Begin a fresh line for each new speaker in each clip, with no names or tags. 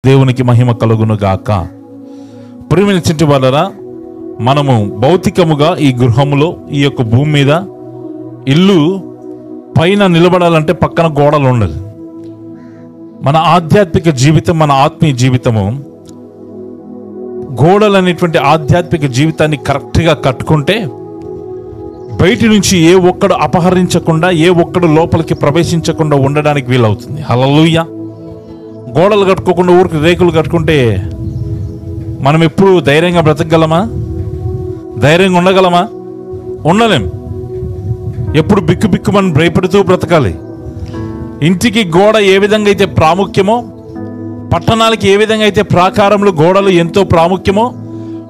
దేవునికి మహిమ కలుగును గాక. ప్రియమైన చింటి వాళ్ళరా, మనము భౌతికముగా ఈ గృహములో, ఈ యొక్క భూమి మీద ఇల్లు పైన నిలబడాలంటే పక్కన గోడలు ఉండాలి. మన ఆధ్యాత్మిక జీవితం, మన ఆత్మీయ జీవితము గోడలు అనేటువంటి ఆధ్యాత్మిక జీవితాన్ని కరెక్ట్గా కట్టుకుంటే బయటి నుంచి ఏ ఒక్కడు అపహరించకుండా, ఏ ఒక్కడు లోపలికి ప్రవేశించకుండా ఉండడానికి వీలవుతుంది. హల్లెలూయా. గోడలు కట్టుకోకుండా ఊరికి రేకులు కట్టుకుంటే మనం ఎప్పుడు ధైర్యంగా బ్రతకగలమా? ధైర్యంగా ఉండగలమా? ఉండలేం. ఎప్పుడు బిక్కు బిక్కుమని భయపడుతూ బ్రతకాలి. ఇంటికి గోడ ఏ విధంగా అయితే ప్రాముఖ్యమో, పట్టణాలకి ఏ విధంగా అయితే ప్రాకారములు, గోడలు ఎంతో ప్రాముఖ్యమో,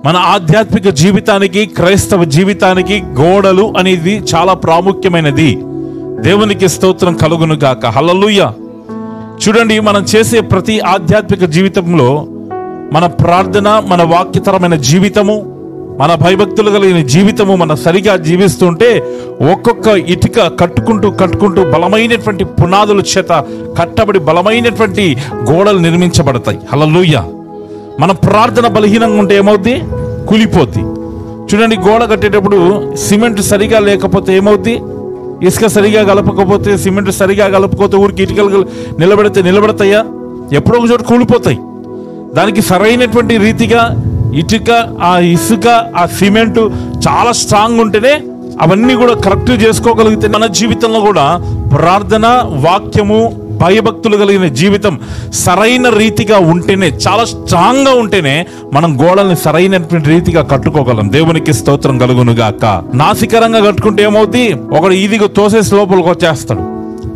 మన ఆధ్యాత్మిక జీవితానికి, క్రైస్తవ జీవితానికి గోడలు అనేది చాలా ప్రాముఖ్యమైనది. దేవునికి స్తోత్రం కలుగును గాక. హల్లెలూయా. చూడండి, మనం చేసే ప్రతి ఆధ్యాత్మిక జీవితంలో మన ప్రార్థన, మన వాక్యతరమైన జీవితము, మన భయభక్తులు కలిగిన జీవితము మన సరిగా జీవిస్తుంటే ఒక్కొక్క ఇటుక కట్టుకుంటూ బలమైనటువంటి పునాదుల చేత కట్టబడి బలమైనటువంటి గోడలు నిర్మించబడతాయి. హల్లెలూయా. మన ప్రార్థన బలహీనంగా ఉంటే ఏమవుద్ది? కూలిపోద్ది. చూడండి, గోడ కట్టేటప్పుడు సిమెంట్ సరిగా లేకపోతే ఏమవుద్ది? ఇసుక సరిగా కలపకపోతే, సిమెంట్ సరిగా కలపకపోతే ఊరికి ఇటుకలు నిలబడతాయా? ఎప్పుడో ఒక చోట కూలిపోతాయి. దానికి సరైనటువంటి రీతిగా ఇటుక, ఆ ఇసుక, ఆ సిమెంటు చాలా స్ట్రాంగ్ ఉంటేనే అవన్నీ కూడా కరెక్ట్ చేసుకోగలిగితే, మన జీవితంలో కూడా ప్రార్థన, వాక్యము, భయభక్తులు కలిగిన జీవితం సరైన రీతిగా ఉంటేనే, చాలా స్ట్రాంగ్గా ఉంటేనే మనం గోడల్ని సరైనటువంటి రీతిగా కట్టుకోగలం. దేవునికి స్తోత్రం కలుగును గాక. నాసికరంగా కట్టుకుంటే ఏమవుతుంది? ఒకడు ఈదిగా తోసేసి లోపలికి వచ్చేస్తాడు.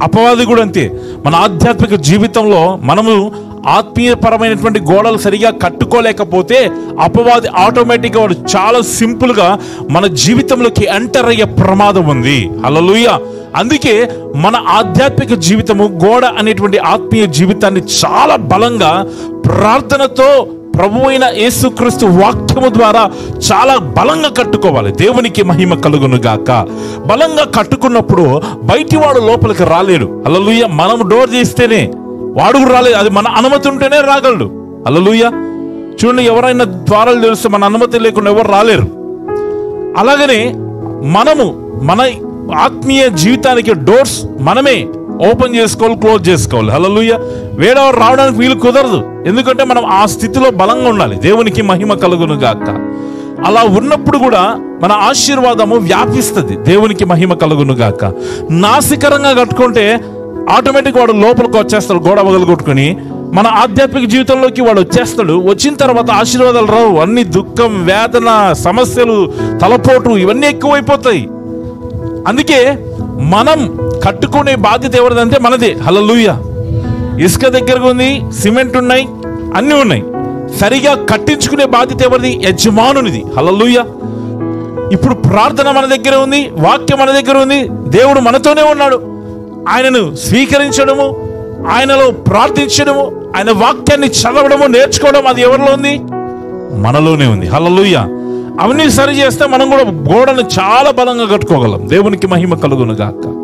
అపవాది కూడా అంతే. మన ఆధ్యాత్మిక జీవితంలో మనము ఆత్మీయపరమైనటువంటి గోడలు సరిగా కట్టుకోలేకపోతే అపవాది ఆటోమేటిక్గా వాడు చాలా సింపుల్గా మన జీవితంలోకి ఎంటర్ అయ్యే ప్రమాదం ఉంది. హల్లెలూయా. అందుకే మన ఆధ్యాత్మిక జీవితము, గోడ అనేటువంటి ఆత్మీయ జీవితాన్ని చాలా బలంగా ప్రార్థనతో, ప్రభు అయిన యేసుక్రీస్తు వాక్యము ద్వారా చాలా బలంగా కట్టుకోవాలి. దేవునికి మహిమ కలుగును గాక. బలంగా కట్టుకున్నప్పుడు బయటి వాడు లోపలికి రాలేడు. హల్లెలూయా. మనం డోర్ చేస్తేనే వాడు రాలేదు. అది మన అనుమతి ఉంటేనే రాగలడు. హల్లెలూయా. చూడండి, ఎవరైనా ద్వారాలు తెలిస్తే మన అనుమతి లేకుండా ఎవరు రాలేరు. అలాగనే మనము మన ఆత్మీయ జీవితానికి డోర్స్ మనమే ఓపెన్ చేసుకోవాలి, క్లోజ్ చేసుకోవాలి. హల్లెలూయా. వేరేవారు రావడానికి వీలు కుదరదు. ఎందుకంటే మనం ఆ స్థితిలో బలంగా ఉండాలి. దేవునికి మహిమ కలుగును గాక. అలా ఉన్నప్పుడు కూడా మన ఆశీర్వాదము వ్యాపిస్తుంది. దేవునికి మహిమ కలుగును గాక. నాసికరంగా కట్టుకుంటే ఆటోమేటిక్ వాడు లోపలికి వచ్చేస్తాడు. గోడ పగలగొట్టుకుని మన ఆధ్యాత్మిక జీవితంలోకి వాడు వచ్చేస్తాడు. వచ్చిన తర్వాత ఆశీర్వాదాలు రావు. అన్ని దుఃఖం, వేదన, సమస్యలు, తలపోటు ఇవన్నీ ఎక్కువైపోతాయి. అందుకే మనం కట్టుకునే బాధ్యత ఎవరిదంటే మనదే. హల్లెలూయా. ఇసుక దగ్గరగా ఉంది, సిమెంట్ ఉన్నాయి, అన్నీ ఉన్నాయి. సరిగా కట్టించుకునే బాధ్యత ఎవరిది? యజమానునిది. హల్లెలూయా. ఇప్పుడు ప్రార్థన మన దగ్గర ఉంది, వాక్యం మన దగ్గర ఉంది, దేవుడు మనతోనే ఉన్నాడు. ఆయనను స్వీకరించడము, ఆయనలో ప్రార్థించడము, ఆయన వాక్యాన్ని చదవడము, నేర్చుకోవడం అది ఎవరిలో ఉంది? మనలోనే ఉంది. హల్లెలూయా. అవన్నీ సరి చేస్తే మనం కూడా గోడను చాలా బలంగా కట్టుకోగలం. దేవునికి మహిమ కలుగును గాక.